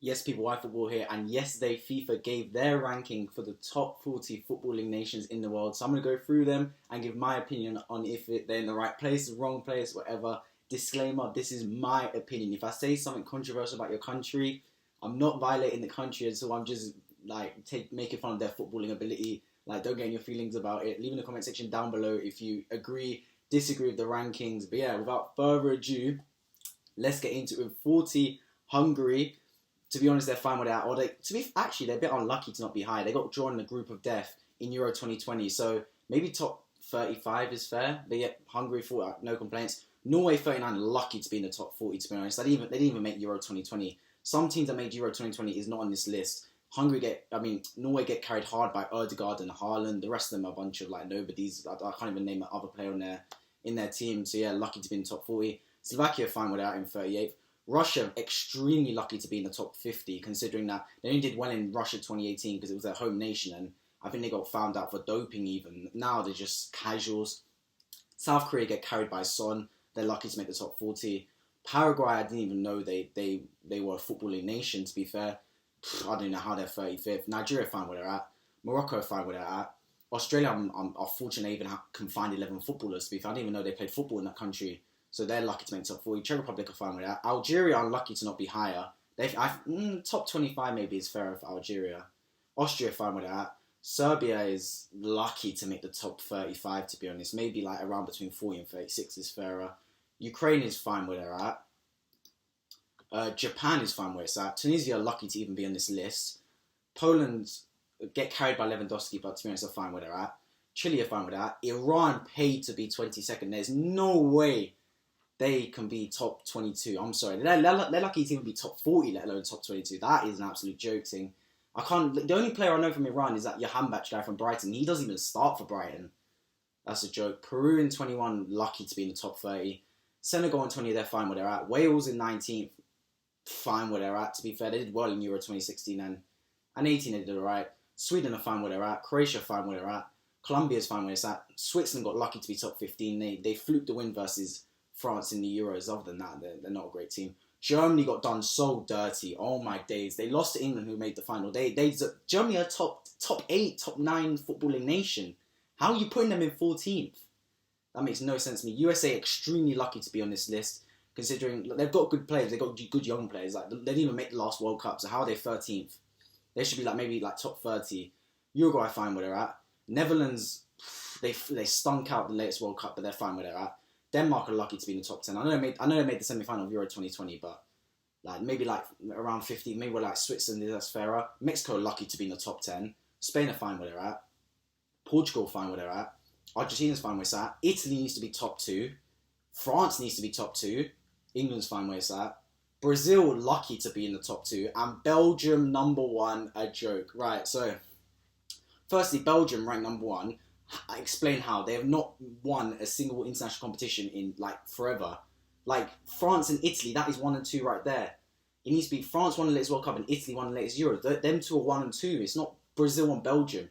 Yes, people, why football here? And yesterday, FIFA gave their ranking for the top 40 footballing nations in the world. So I'm going to go through them and give my opinion on if they're in the right place, the wrong place, whatever. Disclaimer, this is my opinion. If I say something controversial about your country, I'm not violating the country, and so I'm just making fun of their footballing ability. Like, don't get in your feelings about it. Leave in the comment section down below if you agree, disagree with the rankings. But yeah, without further ado, let's get into it. 40, Hungary. To be honest, they're fine with that. Or they're a bit unlucky to not be high. They got drawn in the group of death in Euro 2020, so maybe top 35 is fair. But yeah, Hungary 40, no complaints. Norway 39, lucky to be in the top 40. To be honest, they didn't even make Euro 2020. Some teams that made Euro 2020 is not on this list. Norway get carried hard by Ødegaard and Haaland. The rest of them are a bunch of nobodies. I can't even name another player in their team. So yeah, lucky to be in the top 40. Slovakia fine without in 38th. Russia, extremely lucky to be in the top 50, considering that they only did well in Russia 2018 because it was their home nation, and I think they got found out for doping even. Now they're just casuals. South Korea get carried by Son. They're lucky to make the top 40. Paraguay, I didn't even know they were a footballing nation, to be fair. I don't know how they're 35th. Nigeria, fine where they're at. Morocco, fine where they're at. Australia, I'm fortunate they even can find 11 footballers, to be fair. I didn't even know they played football in that country. So they're lucky to make top 40. Czech Republic are fine with that. Algeria are lucky to not be higher. Top 25 maybe is fairer for Algeria. Austria fine with that. Serbia is lucky to make the top 35, to be honest. Maybe around between 40 and 36 is fairer. Ukraine is fine where they're at. Japan is fine where it's at. Tunisia are lucky to even be on this list. Poland get carried by Lewandowski, but to be honest, they're fine where they're at. Chile are fine with that. Iran paid to be 22nd. There's no way they can be top 22. I'm sorry. They're lucky to even be top 40, let alone top 22. That is an absolute joke thing. The only player I know from Iran is that Jahanbakhsh guy from Brighton. He doesn't even start for Brighton. That's a joke. Peru in 21, lucky to be in the top 30. Senegal in 20, they're fine where they're at. Wales in 19th, fine where they're at. To be fair, they did well in Euro 2016 and 18, they did alright. Sweden are fine where they're at. Croatia fine where they're at. Colombia's fine where it's at. Switzerland got lucky to be top 15. They fluked the win versus France in the Euros. Other than that, they're not a great team. Germany got done so dirty. Oh my days. They lost to England, who made the final. Germany are top 8, top 9 footballing nation. How are you putting them in 14th? That makes no sense to me. USA extremely lucky to be on this list, considering they've got good players. They've got good young players. They didn't even make the last World Cup, so how are they 13th? They should be maybe top 30. Uruguay fine where they're at. Netherlands, they stunk out the latest World Cup, but they're fine where they're at. Denmark are lucky to be in the top 10. I know they made the semi-final of Euro 2020, but maybe around 50. Maybe Switzerland, that's fairer. Mexico are lucky to be in the top 10. Spain are fine where they're at. Portugal fine where they're at. Argentina's fine where it's at. Italy needs to be top 2. France needs to be top 2. England's fine where it's at. Brazil lucky to be in the top 2. And Belgium number 1, a joke. Right, so firstly, Belgium ranked number 1. I explain how they have not won a single international competition in forever. France and Italy, that is 1 and 2 right there. It needs to be France won the latest World Cup and Italy won the latest Euros. Them two are 1 and 2. It's not Brazil and Belgium.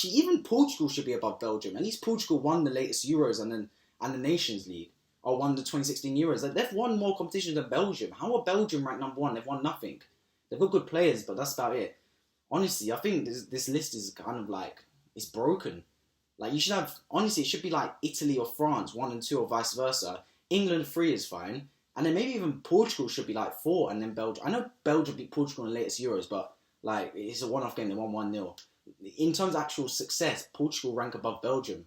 Even Portugal should be above Belgium. At least Portugal won the latest Euros and the Nations League, or won the 2016 Euros. They've won more competitions than Belgium. How are Belgium ranked number 1? They've won nothing. They've got good players, but that's about it. Honestly, I think this list is kind of it's broken. You should have, honestly, it should be Italy or France, 1 and 2, or vice versa. England 3 is fine. And then maybe even Portugal should be 4, and then Belgium. I know Belgium beat Portugal in the latest Euros, but it's a one-off game. They won 1-0. In terms of actual success, Portugal rank above Belgium.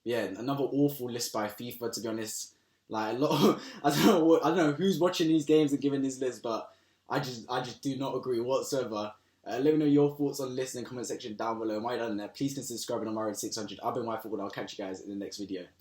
Yeah, another awful list by FIFA, to be honest. A lot I don't know who's watching these games and giving this list, but I just do not agree whatsoever. Let me know your thoughts on the list in the comment section down below. And while you're done there, please consider subscribing on my road 600. I've been White Football, and I'll catch you guys in the next video.